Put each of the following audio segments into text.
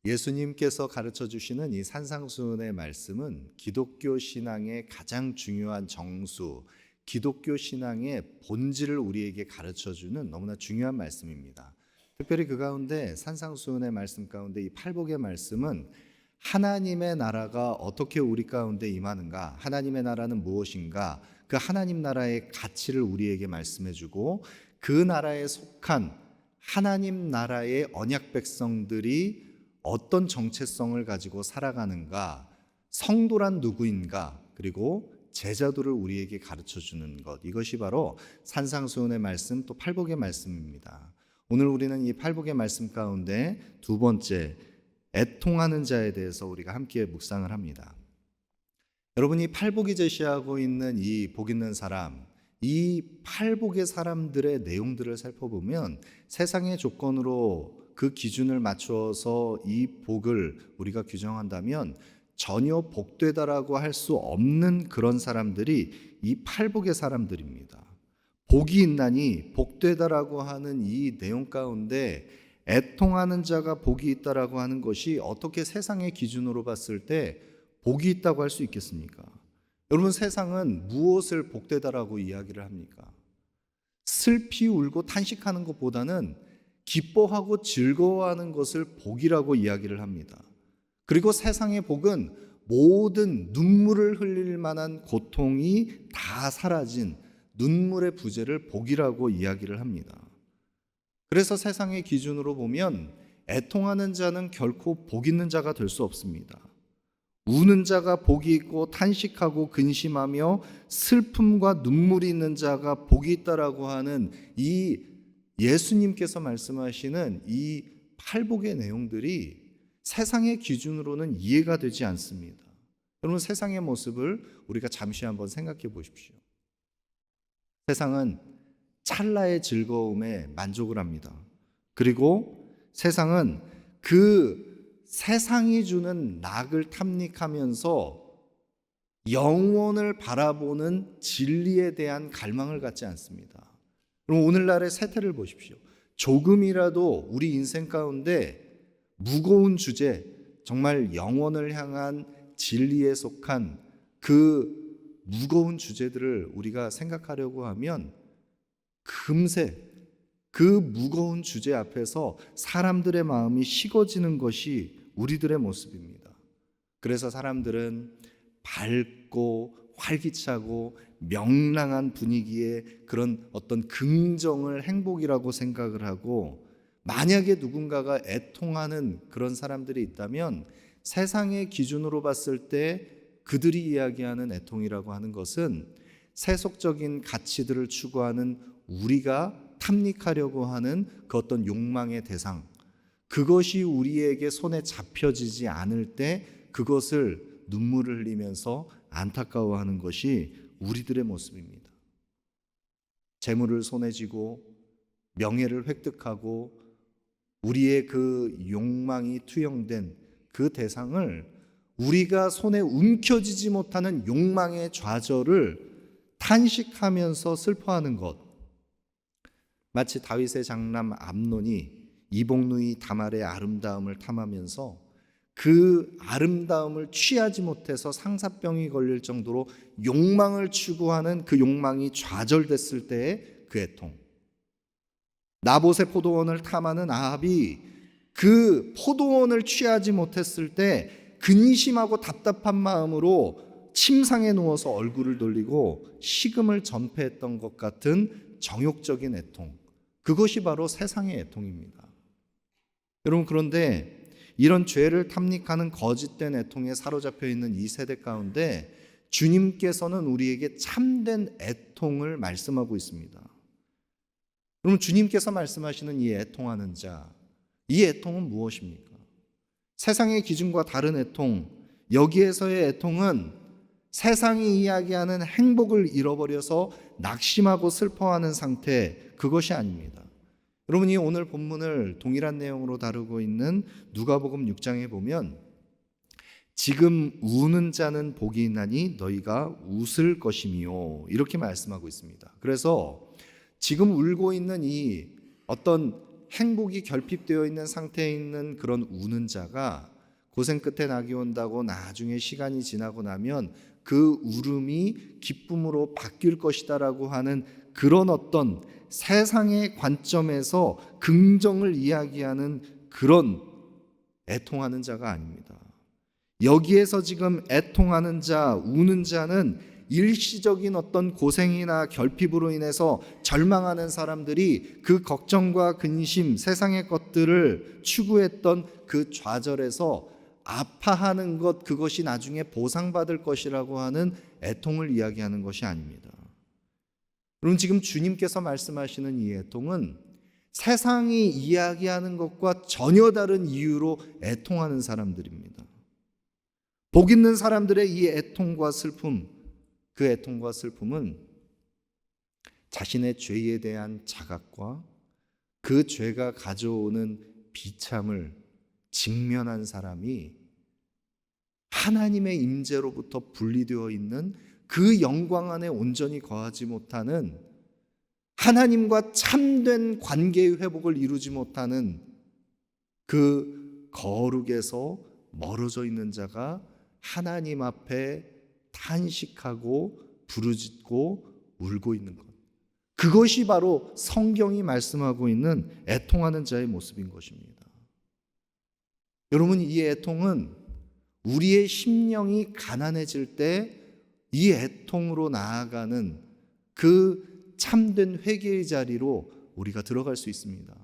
예수님께서 가르쳐 주시는 이 산상수훈의 말씀은 기독교 신앙의 가장 중요한 정수, 기독교 신앙의 본질을 우리에게 가르쳐 주는 너무나 중요한 말씀입니다. 특별히 그 가운데 산상수훈의 말씀 가운데 이 팔복의 말씀은 하나님의 나라가 어떻게 우리 가운데 임하는가, 하나님의 나라는 무엇인가, 그 하나님 나라의 가치를 우리에게 말씀해 주고 그 나라에 속한 하나님 나라의 언약 백성들이 어떤 정체성을 가지고 살아가는가, 성도란 누구인가, 그리고 제자도를 우리에게 가르쳐 주는 것, 이것이 바로 산상수훈의 말씀, 또 팔복의 말씀입니다. 오늘 우리는 이 팔복의 말씀 가운데 두 번째, 애통하는 자에 대해서 우리가 함께 묵상을 합니다. 여러분, 이 팔복이 제시하고 있는 이 복 있는 사람, 이 팔복의 사람들의 내용들을 살펴보면 세상의 조건으로 그 기준을 맞추어서 이 복을 우리가 규정한다면 전혀 복되다라고 할 수 없는 그런 사람들이 이 팔복의 사람들입니다. 복이 있나니 복되다라고 하는 이 내용 가운데 애통하는 자가 복이 있다라고 하는 것이 어떻게 세상의 기준으로 봤을 때 복이 있다고 할 수 있겠습니까? 여러분, 세상은 무엇을 복되다라고 이야기를 합니까? 슬피 울고 탄식하는 것보다는 기뻐하고 즐거워하는 것을 복이라고 이야기를 합니다. 그리고 세상의 복은 모든 눈물을 흘릴 만한 고통이 다 사라진 눈물의 부재를 복이라고 이야기를 합니다. 그래서 세상의 기준으로 보면 애통하는 자는 결코 복 있는 자가 될 수 없습니다. 우는 자가 복이 있고 탄식하고 근심하며 슬픔과 눈물이 있는 자가 복이 있다라고 하는 이 예수님께서 말씀하시는 이 팔복의 내용들이 세상의 기준으로는 이해가 되지 않습니다. 여러분, 세상의 모습을 우리가 잠시 한번 생각해 보십시오. 세상은 찰나의 즐거움에 만족을 합니다. 그리고 세상은 그 세상이 주는 낙을 탐닉하면서 영원을 바라보는 진리에 대한 갈망을 갖지 않습니다. 그럼 오늘날의 세태를 보십시오. 조금이라도 우리 인생 가운데 무거운 주제, 정말 영원을 향한 진리에 속한 그 무거운 주제들을 우리가 생각하려고 하면 금세 그 무거운 주제 앞에서 사람들의 마음이 식어지는 것이 우리들의 모습입니다. 그래서 사람들은 밝고 활기차고 명랑한 분위기에 그런 어떤 긍정을 행복이라고 생각을 하고, 만약에 누군가가 애통하는 그런 사람들이 있다면 세상의 기준으로 봤을 때 그들이 이야기하는 애통이라고 하는 것은 세속적인 가치들을 추구하는 우리가 탐닉하려고 하는 그 어떤 욕망의 대상, 그것이 우리에게 손에 잡혀지지 않을 때 그것을 눈물을 흘리면서 안타까워하는 것이 우리들의 모습입니다. 재물을 손에 쥐고 명예를 획득하고 우리의 그 욕망이 투영된 그 대상을 우리가 손에 움켜쥐지 못하는 욕망의 좌절을 탄식하면서 슬퍼하는 것, 마치 다윗의 장남 암논이 이복누이 다말의 아름다움을 탐하면서 그 아름다움을 취하지 못해서 상사병이 걸릴 정도로 욕망을 추구하는 그 욕망이 좌절됐을 때의 그 애통, 나봇의 포도원을 탐하는 아합이 그 포도원을 취하지 못했을 때 근심하고 답답한 마음으로 침상에 누워서 얼굴을 돌리고 식음을 전폐했던 것 같은 정욕적인 애통, 그것이 바로 세상의 애통입니다. 여러분, 그런데 이런 죄를 탐닉하는 거짓된 애통에 사로잡혀 있는 이 세대 가운데 주님께서는 우리에게 참된 애통을 말씀하고 있습니다. 그럼 주님께서 말씀하시는 이 애통하는 자, 이 애통은 무엇입니까? 세상의 기준과 다른 애통, 여기에서의 애통은 세상이 이야기하는 행복을 잃어버려서 낙심하고 슬퍼하는 상태, 그것이 아닙니다. 여러분이 오늘 본문을 동일한 내용으로 다루고 있는 누가복음 6장에 보면 지금 우는 자는 복이 있나니 너희가 웃을 것이미요, 이렇게 말씀하고 있습니다. 그래서 지금 울고 있는 이 어떤 행복이 결핍되어 있는 상태에 있는 그런 우는 자가 고생 끝에 낙이 온다고 나중에 시간이 지나고 나면 그 울음이 기쁨으로 바뀔 것이다라고 하는 그런 어떤 세상의 관점에서 긍정을 이야기하는 그런 애통하는 자가 아닙니다. 여기에서 지금 애통하는 자, 우는 자는 일시적인 어떤 고생이나 결핍으로 인해서 절망하는 사람들이 그 걱정과 근심, 세상의 것들을 추구했던 그 좌절에서 아파하는 것, 그것이 나중에 보상받을 것이라고 하는 애통을 이야기하는 것이 아닙니다. 여러분, 지금 주님께서 말씀하시는 이 애통은 세상이 이야기하는 것과 전혀 다른 이유로 애통하는 사람들입니다. 복 있는 사람들의 이 애통과 슬픔, 그 애통과 슬픔은 자신의 죄에 대한 자각과 그 죄가 가져오는 비참을 직면한 사람이 하나님의 임재로부터 분리되어 있는 그 영광 안에 온전히 거하지 못하는, 하나님과 참된 관계의 회복을 이루지 못하는 그 거룩에서 멀어져 있는 자가 하나님 앞에 탄식하고 부르짖고 울고 있는 것, 그것이 바로 성경이 말씀하고 있는 애통하는 자의 모습인 것입니다. 여러분, 이 애통은 우리의 심령이 가난해질 때 이 애통으로 나아가는 그 참된 회개의 자리로 우리가 들어갈 수 있습니다.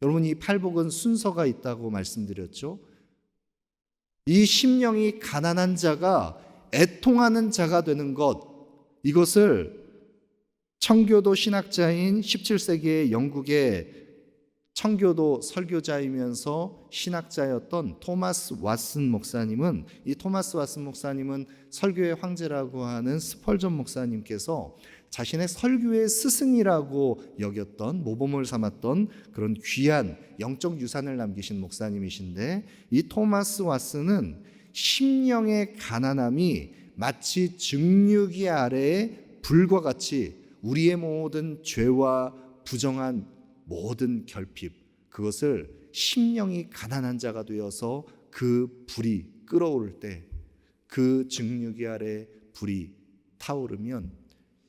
여러분, 이 팔복은 순서가 있다고 말씀드렸죠. 이 심령이 가난한 자가 애통하는 자가 되는 것, 이것을 청교도 신학자인 17세기의 영국의 청교도 설교자이면서 신학자였던 토마스 왓슨 목사님은, 이 토마스 왓슨 목사님은 설교의 황제라고 하는 스펄전 목사님께서 자신의 설교의 스승이라고 여겼던, 모범을 삼았던 그런 귀한 영적 유산을 남기신 목사님이신데, 이 토마스 왓슨은 심령의 가난함이 마치 증류기 아래의 불과 같이 우리의 모든 죄와 부정한 모든 결핍, 그것을 심령이 가난한 자가 되어서 그 불이 끓어오를 때, 그 증류기 아래 불이 타오르면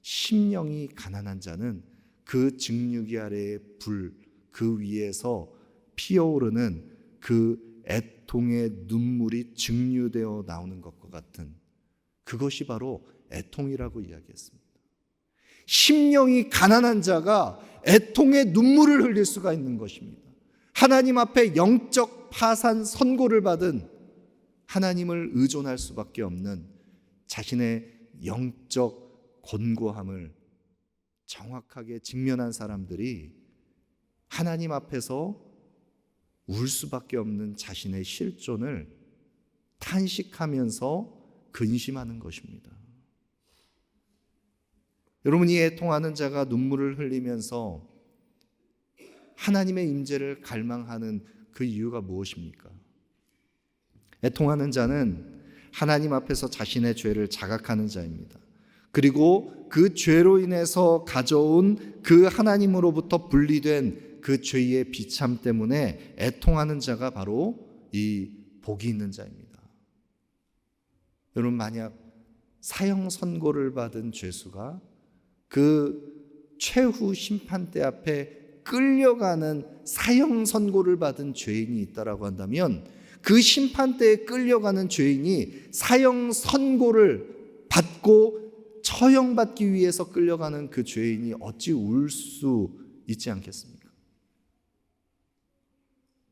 심령이 가난한 자는 그 증류기 아래의 불, 그 위에서 피어오르는 그 애통의 눈물이 증류되어 나오는 것과 같은, 그것이 바로 애통이라고 이야기했습니다. 심령이 가난한 자가 애통의 눈물을 흘릴 수가 있는 것입니다. 하나님 앞에 영적 파산 선고를 받은, 하나님을 의존할 수밖에 없는 자신의 영적 곤고함을 정확하게 직면한 사람들이 하나님 앞에서 울 수밖에 없는 자신의 실존을 탄식하면서 근심하는 것입니다. 여러분이 애통하는 자가 눈물을 흘리면서 하나님의 임재를 갈망하는 그 이유가 무엇입니까? 애통하는 자는 하나님 앞에서 자신의 죄를 자각하는 자입니다. 그리고 그 죄로 인해서 가져온 그 하나님으로부터 분리된 그 죄의 비참 때문에 애통하는 자가 바로 이 복이 있는 자입니다. 여러분, 만약 사형 선고를 받은 죄수가 그 최후 심판대 앞에 끌려가는 사형 선고를 받은 죄인이 있다라고 한다면, 그 심판대에 끌려가는 죄인이 사형 선고를 받고 처형받기 위해서 끌려가는 그 죄인이 어찌 울 수 있지 않겠습니까?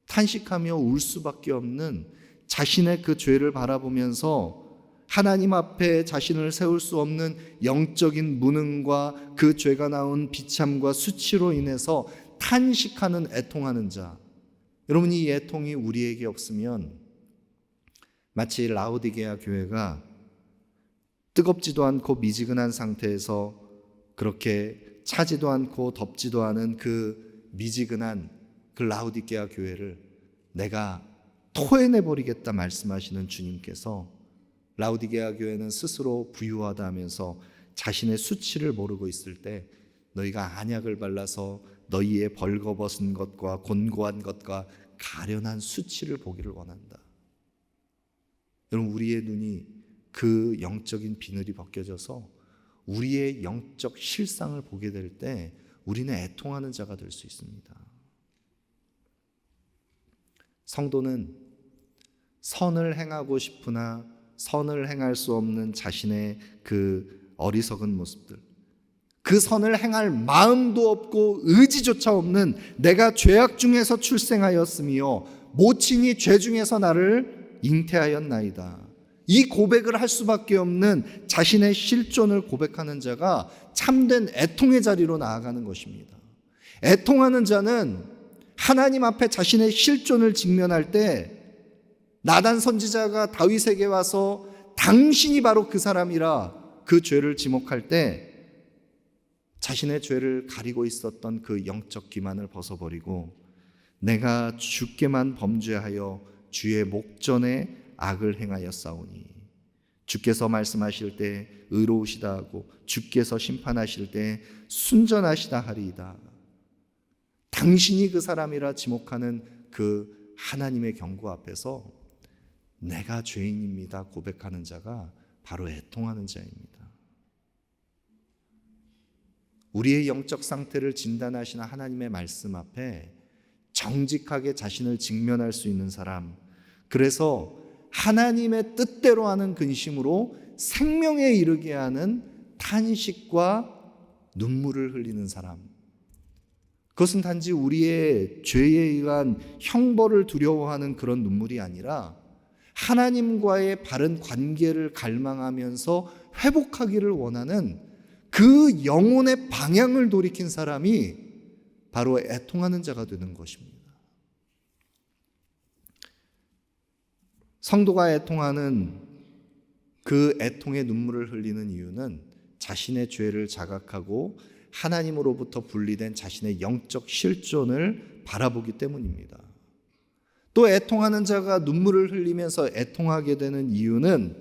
탄식하며 울 수밖에 없는 자신의 그 죄를 바라보면서 하나님 앞에 자신을 세울 수 없는 영적인 무능과 그 죄가 낳은 비참과 수치로 인해서 탄식하는 애통하는 자, 여러분, 이 애통이 우리에게 없으면 마치 라오디게아 교회가 뜨겁지도 않고 미지근한 상태에서 그렇게 차지도 않고 덥지도 않은 그 미지근한 그 라오디게아 교회를 내가 토해내버리겠다 말씀하시는 주님께서, 라오디게아 교회는 스스로 부유하다 하면서 자신의 수치를 모르고 있을 때 너희가 안약을 발라서 너희의 벌거벗은 것과 곤고한 것과 가련한 수치를 보기를 원한다. 여러분, 우리의 눈이 그 영적인 비늘이 벗겨져서 우리의 영적 실상을 보게 될 때 우리는 애통하는 자가 될 수 있습니다. 성도는 선을 행하고 싶으나 선을 행할 수 없는 자신의 그 어리석은 모습들, 그 선을 행할 마음도 없고 의지조차 없는 내가 죄악 중에서 출생하였으며 모친이 죄 중에서 나를 잉태하였나이다. 이 고백을 할 수밖에 없는 자신의 실존을 고백하는 자가 참된 애통의 자리로 나아가는 것입니다. 애통하는 자는 하나님 앞에 자신의 실존을 직면할 때 나단 선지자가 다윗에게 와서 당신이 바로 그 사람이라 그 죄를 지목할 때 자신의 죄를 가리고 있었던 그 영적 기만을 벗어버리고 내가 주께만 범죄하여 주의 목전에 악을 행하였사오니 주께서 말씀하실 때 의로우시다 하고 주께서 심판하실 때 순전하시다 하리이다. 당신이 그 사람이라 지목하는 그 하나님의 경고 앞에서 내가 죄인입니다 고백하는 자가 바로 애통하는 자입니다. 우리의 영적 상태를 진단하시는 하나님의 말씀 앞에 정직하게 자신을 직면할 수 있는 사람, 그래서 하나님의 뜻대로 하는 근심으로 생명에 이르게 하는 탄식과 눈물을 흘리는 사람, 그것은 단지 우리의 죄에 의한 형벌을 두려워하는 그런 눈물이 아니라 하나님과의 바른 관계를 갈망하면서 회복하기를 원하는 그 영혼의 방향을 돌이킨 사람이 바로 애통하는 자가 되는 것입니다. 성도가 애통하는 그 애통의 눈물을 흘리는 이유는 자신의 죄를 자각하고 하나님으로부터 분리된 자신의 영적 실존을 바라보기 때문입니다. 또 애통하는 자가 눈물을 흘리면서 애통하게 되는 이유는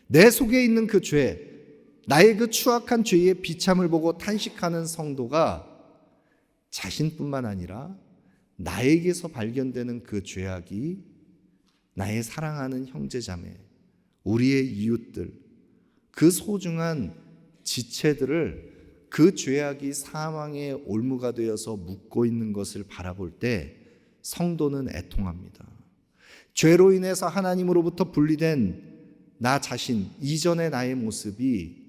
내 속에 있는 그 죄, 나의 그 추악한 죄의 비참을 보고 탄식하는 성도가 자신뿐만 아니라 나에게서 발견되는 그 죄악이 나의 사랑하는 형제자매, 우리의 이웃들, 그 소중한 지체들을 그 죄악이 사망의 올무가 되어서 묻고 있는 것을 바라볼 때 성도는 애통합니다. 죄로 인해서 하나님으로부터 분리된 나 자신, 이전의 나의 모습이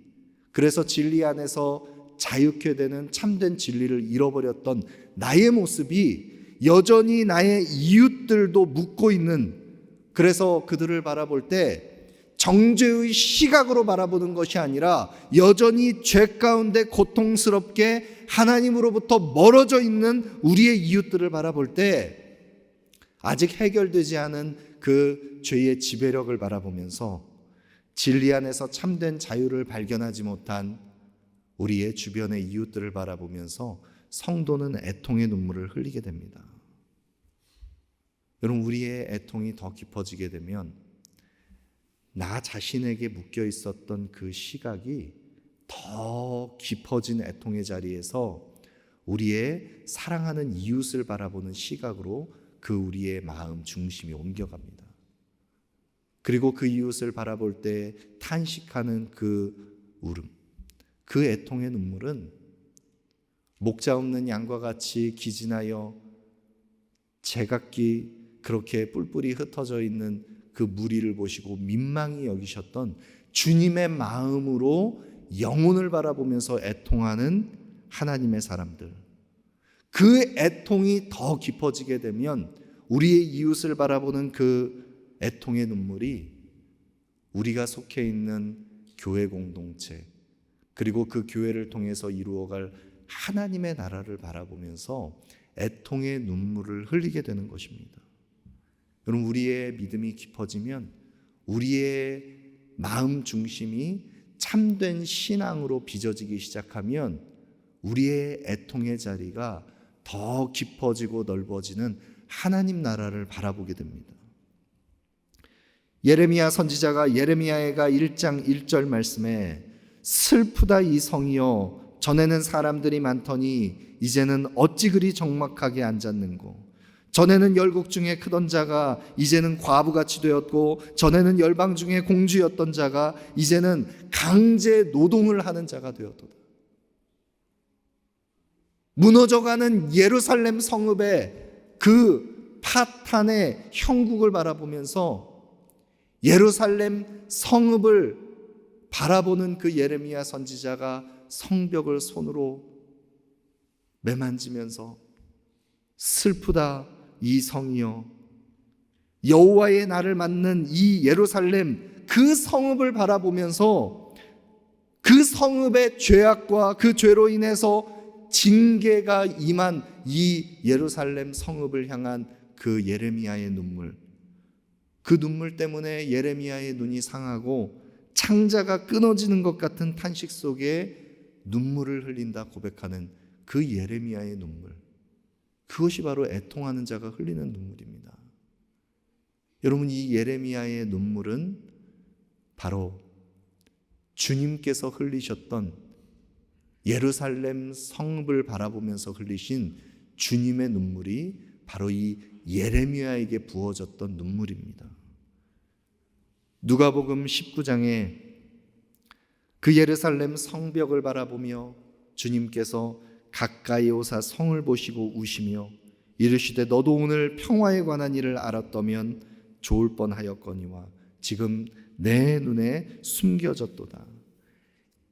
그래서 진리 안에서 자유케 되는 참된 진리를 잃어버렸던 나의 모습이 여전히 나의 이웃들도 묻고 있는, 그래서 그들을 바라볼 때 정죄의 시각으로 바라보는 것이 아니라 여전히 죄 가운데 고통스럽게 하나님으로부터 멀어져 있는 우리의 이웃들을 바라볼 때 아직 해결되지 않은 그 죄의 지배력을 바라보면서 진리 안에서 참된 자유를 발견하지 못한 우리의 주변의 이웃들을 바라보면서 성도는 애통의 눈물을 흘리게 됩니다. 여러분, 우리의 애통이 더 깊어지게 되면 나 자신에게 묶여 있었던 그 시각이 더 깊어진 애통의 자리에서 우리의 사랑하는 이웃을 바라보는 시각으로 그 우리의 마음 중심이 옮겨갑니다. 그리고 그 이웃을 바라볼 때 탄식하는 그 울음, 그 애통의 눈물은 목자 없는 양과 같이 기진하여 제각기 그렇게 뿔뿔이 흩어져 있는 그 무리를 보시고 민망히 여기셨던 주님의 마음으로 영혼을 바라보면서 애통하는 하나님의 사람들, 그 애통이 더 깊어지게 되면 우리의 이웃을 바라보는 그 애통의 눈물이 우리가 속해 있는 교회 공동체, 그리고 그 교회를 통해서 이루어갈 하나님의 나라를 바라보면서 애통의 눈물을 흘리게 되는 것입니다. 여러분, 우리의 믿음이 깊어지면 우리의 마음 중심이 참된 신앙으로 빚어지기 시작하면 우리의 애통의 자리가 더 깊어지고 넓어지는 하나님 나라를 바라보게 됩니다. 예레미야 선지자가 예레미야가 1장 1절 말씀에 슬프다 이 성이여 전에는 사람들이 많더니 이제는 어찌 그리 적막하게 앉았는고. 전에는 열국 중에 크던 자가 이제는 과부같이 되었고, 전에는 열방 중에 공주였던 자가 이제는 강제 노동을 하는 자가 되었도다. 무너져가는 예루살렘 성읍의 그 파탄의 형국을 바라보면서 예루살렘 성읍을 바라보는 그 예레미야 선지자가 성벽을 손으로 매만지면서 슬프다 이 성이여, 여호와의 날을 맞는 이 예루살렘 그 성읍을 바라보면서 그 성읍의 죄악과 그 죄로 인해서 징계가 임한 이 예루살렘 성읍을 향한 그 예레미야의 눈물, 그 눈물 때문에 예레미야의 눈이 상하고 창자가 끊어지는 것 같은 탄식 속에 눈물을 흘린다 고백하는 그 예레미야의 눈물, 그것이 바로 애통하는 자가 흘리는 눈물입니다. 여러분, 이 예레미야의 눈물은 바로 주님께서 흘리셨던 예루살렘 성읍을 바라보면서 흘리신 주님의 눈물이 바로 이 예레미야에게 부어졌던 눈물입니다. 누가복음 19장에 그 예루살렘 성벽을 바라보며 주님께서 가까이 오사 성을 보시고 우시며 이르시되 너도 오늘 평화에 관한 일을 알았더면 좋을 뻔하였거니와 지금 내 눈에 숨겨졌도다.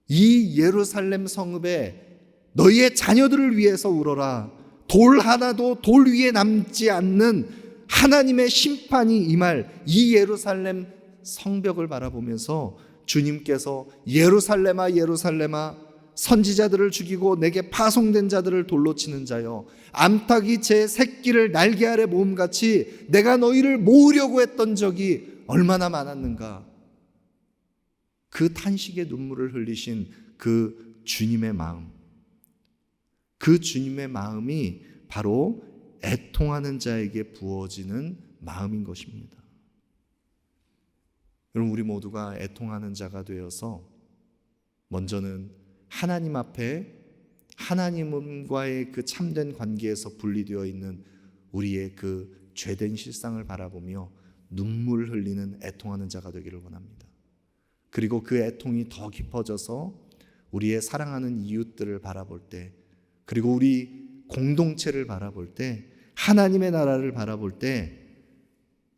이 예루살렘 성읍에 너희의 자녀들을 위해서 울어라. 돌 하나도 돌 위에 남지 않는 하나님의 심판이 임할 이 예루살렘 성벽을 바라보면서 주님께서 예루살렘아 예루살렘아, 선지자들을 죽이고 내게 파송된 자들을 돌로 치는 자여, 암탉이 제 새끼를 날개 아래 모음같이 내가 너희를 모으려고 했던 적이 얼마나 많았는가. 그 탄식의 눈물을 흘리신 그 주님의 마음, 그 주님의 마음이 바로 애통하는 자에게 부어지는 마음인 것입니다. 여러분, 우리 모두가 애통하는 자가 되어서 먼저는 하나님 앞에 하나님과의 그 참된 관계에서 분리되어 있는 우리의 그 죄된 실상을 바라보며 눈물 흘리는 애통하는 자가 되기를 원합니다. 그리고 그 애통이 더 깊어져서 우리의 사랑하는 이웃들을 바라볼 때, 그리고 우리 공동체를 바라볼 때, 하나님의 나라를 바라볼 때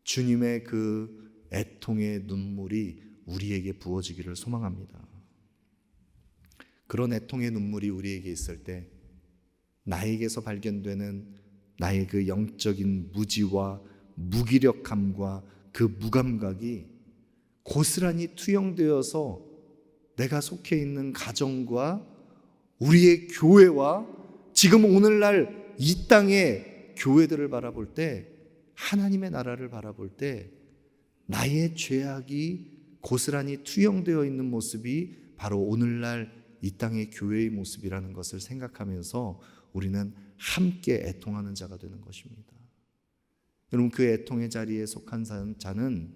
주님의 그 애통의 눈물이 우리에게 부어지기를 소망합니다. 그런 애통의 눈물이 우리에게 있을 때 나에게서 발견되는 나의 그 영적인 무지와 무기력함과 그 무감각이 고스란히 투영되어서 내가 속해 있는 가정과 우리의 교회와 지금 오늘날 이 땅의 교회들을 바라볼 때, 하나님의 나라를 바라볼 때 나의 죄악이 고스란히 투영되어 있는 모습이 바로 오늘날 이 땅의 교회의 모습이라는 것을 생각하면서 우리는 함께 애통하는 자가 되는 것입니다. 여러분, 그 애통의 자리에 속한 자는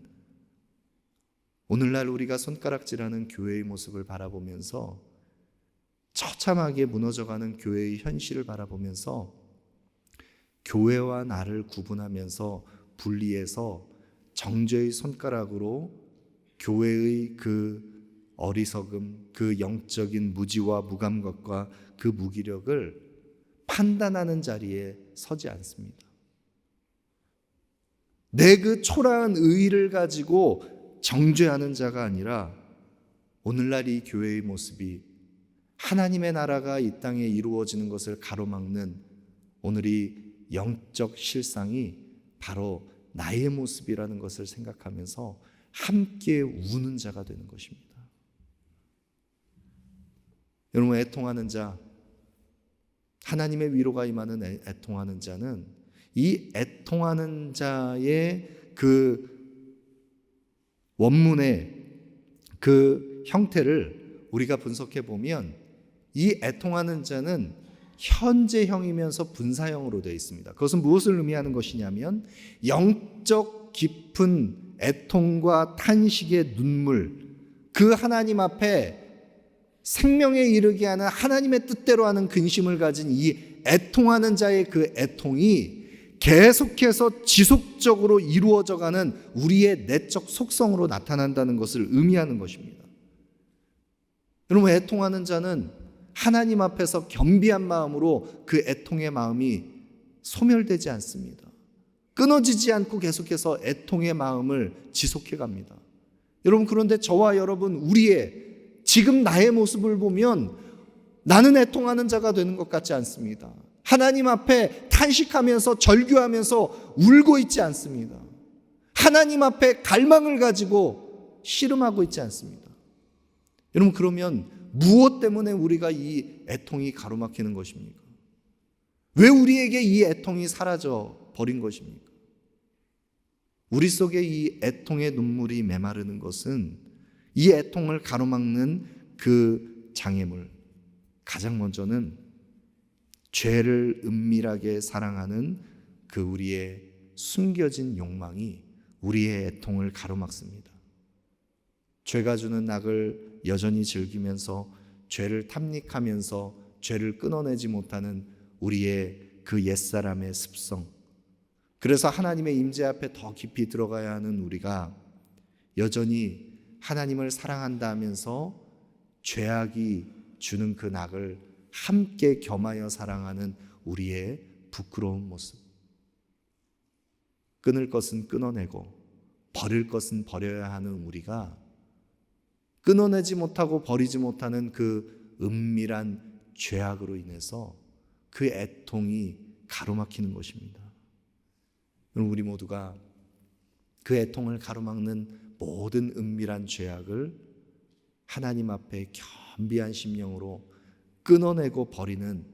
오늘날 우리가 손가락질하는 교회의 모습을 바라보면서, 처참하게 무너져가는 교회의 현실을 바라보면서 교회와 나를 구분하면서 분리해서 정죄의 손가락으로 교회의 그 어리석음, 그 영적인 무지와 무감각과 그 무기력을 판단하는 자리에 서지 않습니다. 내 그 초라한 의의를 가지고 정죄하는 자가 아니라 오늘날 이 교회의 모습이 하나님의 나라가 이 땅에 이루어지는 것을 가로막는 오늘이 영적 실상이 바로 나의 모습이라는 것을 생각하면서 함께 우는 자가 되는 것입니다. 여러분, 애통하는 자, 하나님의 위로가 임하는 애통하는 자는 이 애통하는 자의 그 원문의 그 형태를 우리가 분석해 보면 이 애통하는 자는 현재형이면서 분사형으로 되어 있습니다. 그것은 무엇을 의미하는 것이냐면 영적 깊은 애통과 탄식의 눈물, 그 하나님 앞에 생명에 이르게 하는 하나님의 뜻대로 하는 근심을 가진 이 애통하는 자의 그 애통이 계속해서 지속적으로 이루어져가는 우리의 내적 속성으로 나타난다는 것을 의미하는 것입니다. 여러분, 애통하는 자는 하나님 앞에서 겸비한 마음으로 그 애통의 마음이 소멸되지 않습니다. 끊어지지 않고 계속해서 애통의 마음을 지속해 갑니다. 여러분, 그런데 저와 여러분, 우리의 지금 나의 모습을 보면 나는 애통하는 자가 되는 것 같지 않습니다. 하나님 앞에 탄식하면서 절규하면서 울고 있지 않습니다. 하나님 앞에 갈망을 가지고 씨름하고 있지 않습니다. 여러분, 그러면 무엇 때문에 우리가 이 애통이 가로막히는 것입니까? 왜 우리에게 이 애통이 사라져 버린 것입니까? 우리 속에 이 애통의 눈물이 메마르는 것은 이 애통을 가로막는 그 장애물, 가장 먼저는 죄를 은밀하게 사랑하는 그 우리의 숨겨진 욕망이 우리의 애통을 가로막습니다. 죄가 주는 낙을 여전히 즐기면서 죄를 탐닉하면서 죄를 끊어내지 못하는 우리의 그 옛사람의 습성, 그래서 하나님의 임재 앞에 더 깊이 들어가야 하는 우리가 여전히 하나님을 사랑한다 하면서 죄악이 주는 그 낙을 함께 겸하여 사랑하는 우리의 부끄러운 모습. 끊을 것은 끊어내고 버릴 것은 버려야 하는 우리가 끊어내지 못하고 버리지 못하는 그 은밀한 죄악으로 인해서 그 애통이 가로막히는 것입니다. 우리 모두가 그 애통을 가로막는 모든 은밀한 죄악을 하나님 앞에 겸비한 심령으로 끊어내고 버리는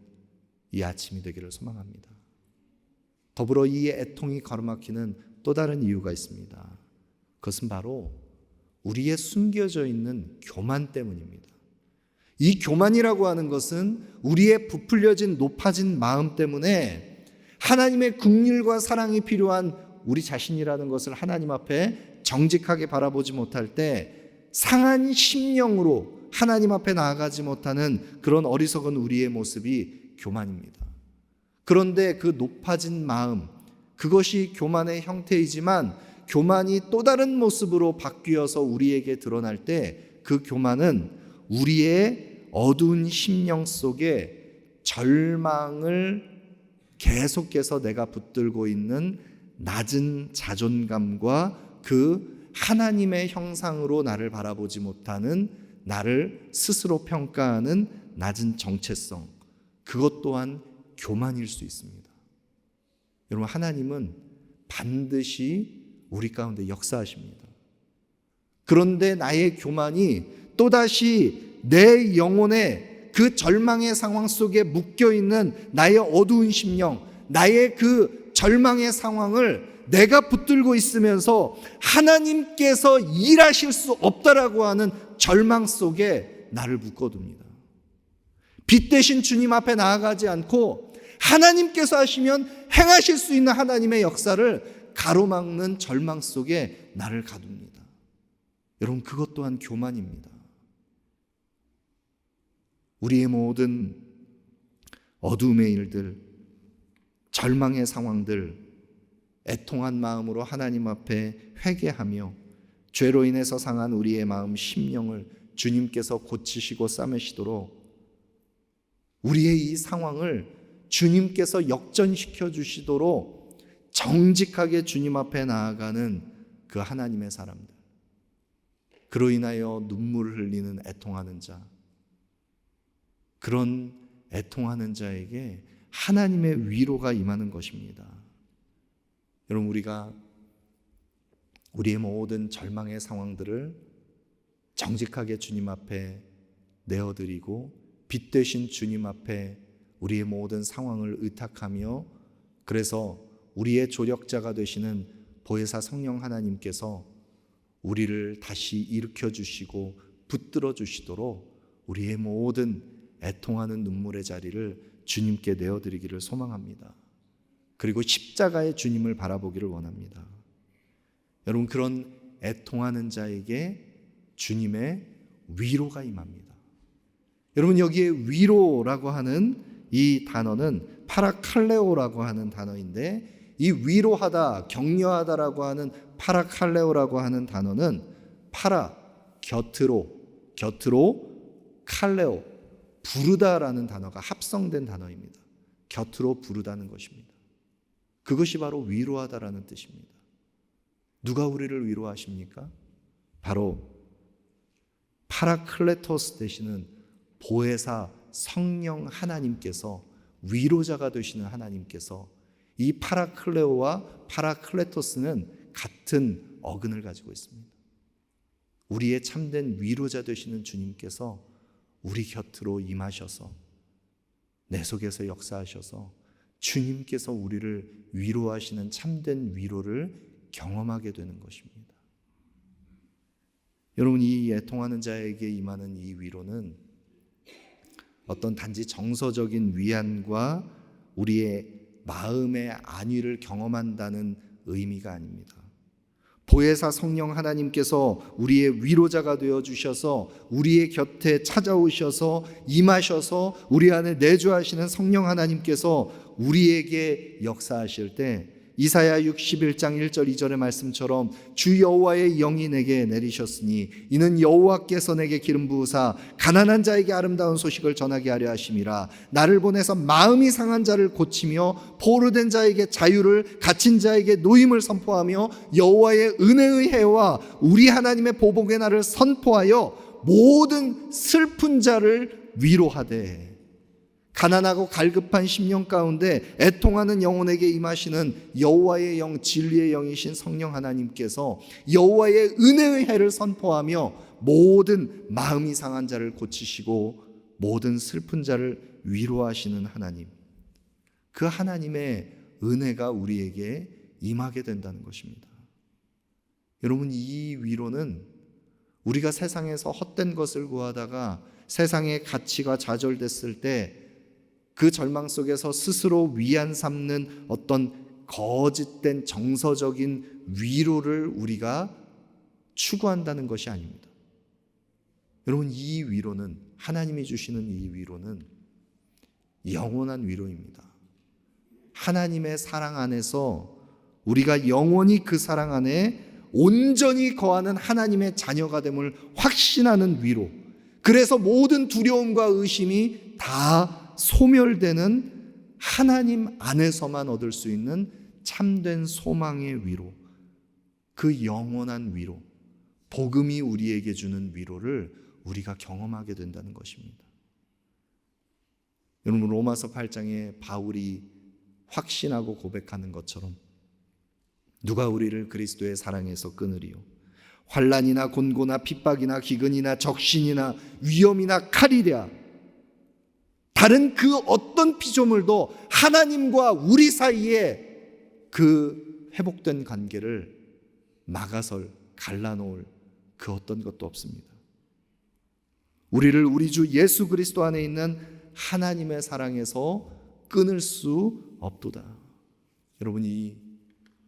이 아침이 되기를 소망합니다. 더불어 이 애통이 가로막히는 또 다른 이유가 있습니다. 그것은 바로 우리의 숨겨져 있는 교만 때문입니다. 이 교만이라고 하는 것은 우리의 부풀려진 높아진 마음 때문에 하나님의 긍휼과 사랑이 필요한 우리 자신이라는 것을 하나님 앞에 정직하게 바라보지 못할 때 상한 심령으로 하나님 앞에 나아가지 못하는 그런 어리석은 우리의 모습이 교만입니다. 그런데 그 높아진 마음, 그것이 교만의 형태이지만 교만이 또 다른 모습으로 바뀌어서 우리에게 드러날 때 그 교만은 우리의 어두운 심령 속에 절망을 계속해서 내가 붙들고 있는 낮은 자존감과 그 하나님의 형상으로 나를 바라보지 못하는 나를 스스로 평가하는 낮은 정체성, 그것 또한 교만일 수 있습니다. 여러분, 하나님은 반드시 우리 가운데 역사하십니다. 그런데 나의 교만이 또다시 내 영혼의 그 절망의 상황 속에 묶여있는 나의 어두운 심령, 나의 그 절망의 상황을 내가 붙들고 있으면서 하나님께서 일하실 수 없다라고 하는 절망 속에 나를 묶어둡니다. 빛 대신 주님 앞에 나아가지 않고 하나님께서 하시면 행하실 수 있는 하나님의 역사를 가로막는 절망 속에 나를 가둡니다. 여러분, 그것 또한 교만입니다. 우리의 모든 어두움의 일들, 절망의 상황들, 애통한 마음으로 하나님 앞에 회개하며 죄로 인해서 상한 우리의 마음 심령을 주님께서 고치시고 싸매시도록 우리의 이 상황을 주님께서 역전시켜 주시도록 정직하게 주님 앞에 나아가는 그 하나님의 사람들, 그로 인하여 눈물을 흘리는 애통하는 자, 그런 애통하는 자에게 하나님의 위로가 임하는 것입니다. 여러분, 우리가 우리의 모든 절망의 상황들을 정직하게 주님 앞에 내어드리고 빛 되신 주님 앞에 우리의 모든 상황을 의탁하며, 그래서 우리의 조력자가 되시는 보혜사 성령 하나님께서 우리를 다시 일으켜 주시고 붙들어 주시도록 우리의 모든 애통하는 눈물의 자리를 주님께 내어드리기를 소망합니다. 그리고 십자가의 주님을 바라보기를 원합니다. 여러분, 그런 애통하는 자에게 주님의 위로가 임합니다. 여러분, 여기에 위로라고 하는 이 단어는 파라칼레오라고 하는 단어인데, 이 위로하다, 격려하다라고 하는 파라칼레오라고 하는 단어는 파라, 곁으로 칼레오, 부르다라는 단어가 합성된 단어입니다. 곁으로 부르다는 것입니다. 그것이 바로 위로하다라는 뜻입니다. 누가 우리를 위로하십니까? 바로 파라클레토스 되시는 보혜사 성령 하나님께서, 위로자가 되시는 하나님께서, 이 파라클레오와 파라클레토스는 같은 어근을 가지고 있습니다. 우리의 참된 위로자 되시는 주님께서 우리 곁으로 임하셔서 내 속에서 역사하셔서 주님께서 우리를 위로하시는 참된 위로를 경험하게 되는 것입니다. 여러분, 이 애통하는 자에게 임하는 이 위로는 어떤 단지 정서적인 위안과 우리의 마음의 안위를 경험한다는 의미가 아닙니다. 보혜사 성령 하나님께서 우리의 위로자가 되어주셔서 우리의 곁에 찾아오셔서 임하셔서 우리 안에 내주하시는 성령 하나님께서 우리에게 역사하실 때, 이사야 61장 1절 2절의 말씀처럼 주 여호와의 영이 내게 내리셨으니 이는 여호와께서 내게 기름 부으사 가난한 자에게 아름다운 소식을 전하게 하려 하심이라. 나를 보내서 마음이 상한 자를 고치며 포로된 자에게 자유를, 갇힌 자에게 노임을 선포하며 여호와의 은혜의 해와 우리 하나님의 보복의 날을 선포하여 모든 슬픈 자를 위로하되. 가난하고 갈급한 심령 가운데 애통하는 영혼에게 임하시는 여호와의 영, 진리의 영이신 성령 하나님께서 여호와의 은혜의 해를 선포하며 모든 마음이 상한 자를 고치시고 모든 슬픈 자를 위로하시는 하나님, 그 하나님의 은혜가 우리에게 임하게 된다는 것입니다. 여러분, 이 위로는 우리가 세상에서 헛된 것을 구하다가 세상의 가치가 좌절됐을 때 그 절망 속에서 스스로 위안 삼는 어떤 거짓된 정서적인 위로를 우리가 추구한다는 것이 아닙니다. 여러분, 이 위로는, 하나님이 주시는 이 위로는 영원한 위로입니다. 하나님의 사랑 안에서 우리가 영원히 그 사랑 안에 온전히 거하는 하나님의 자녀가 됨을 확신하는 위로, 그래서 모든 두려움과 의심이 다 소멸되는 하나님 안에서만 얻을 수 있는 참된 소망의 위로, 그 영원한 위로, 복음이 우리에게 주는 위로를 우리가 경험하게 된다는 것입니다. 여러분, 로마서 8장에 바울이 확신하고 고백하는 것처럼 누가 우리를 그리스도의 사랑에서 끊으리요? 환난이나 곤고나 핍박이나 기근이나 적신이나 위험이나 칼이랴. 다른 그 어떤 피조물도 하나님과 우리 사이에 그 회복된 관계를 막아설, 갈라놓을 그 어떤 것도 없습니다. 우리를 우리 주 예수 그리스도 안에 있는 하나님의 사랑에서 끊을 수 없도다. 여러분, 이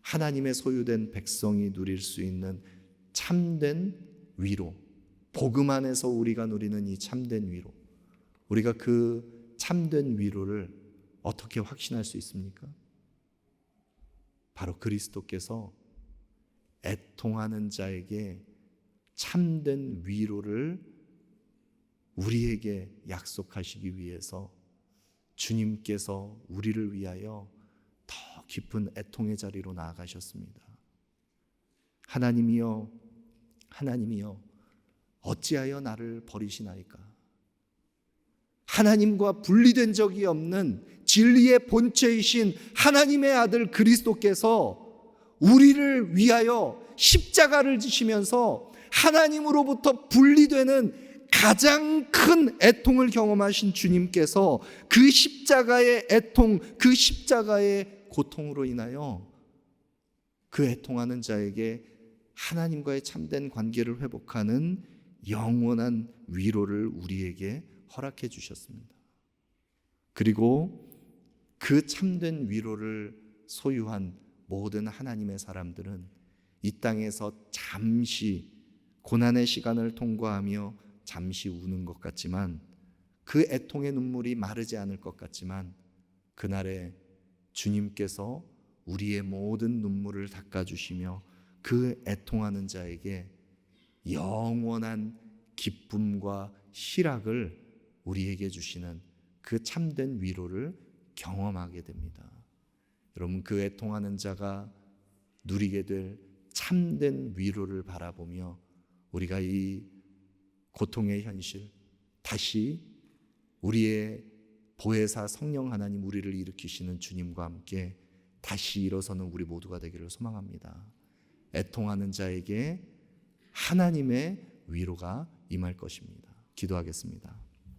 하나님의 소유된 백성이 누릴 수 있는 참된 위로, 복음 안에서 우리가 누리는 이 참된 위로, 우리가 그 참된 위로를 어떻게 확신할 수 있습니까? 바로 그리스도께서 애통하는 자에게 참된 위로를 우리에게 약속하시기 위해서 주님께서 우리를 위하여 더 깊은 애통의 자리로 나아가셨습니다. 하나님이여, 하나님이여, 어찌하여 나를 버리시나이까? 하나님과 분리된 적이 없는 진리의 본체이신 하나님의 아들 그리스도께서 우리를 위하여 십자가를 지시면서 하나님으로부터 분리되는 가장 큰 애통을 경험하신 주님께서 그 십자가의 애통, 그 십자가의 고통으로 인하여 그 애통하는 자에게 하나님과의 참된 관계를 회복하는 영원한 위로를 우리에게 허락해 주셨습니다. 그리고 그 참된 위로를 소유한 모든 하나님의 사람들은 이 땅에서 잠시 고난의 시간을 통과하며 잠시 우는 것 같지만 그 애통의 눈물이 마르지 않을 것 같지만 그날에 주님께서 우리의 모든 눈물을 닦아주시며 그 애통하는 자에게 영원한 기쁨과 희락을 우리에게 주시는 그 참된 위로를 경험하게 됩니다. 여러분, 그 애통하는 자가 누리게 될 참된 위로를 바라보며 우리가 이 고통의 현실, 다시 우리의 보혜사 성령 하나님, 우리를 일으키시는 주님과 함께 다시 일어서는 우리 모두가 되기를 소망합니다. 애통하는 자에게 하나님의 위로가 임할 것입니다. 기도하겠습니다.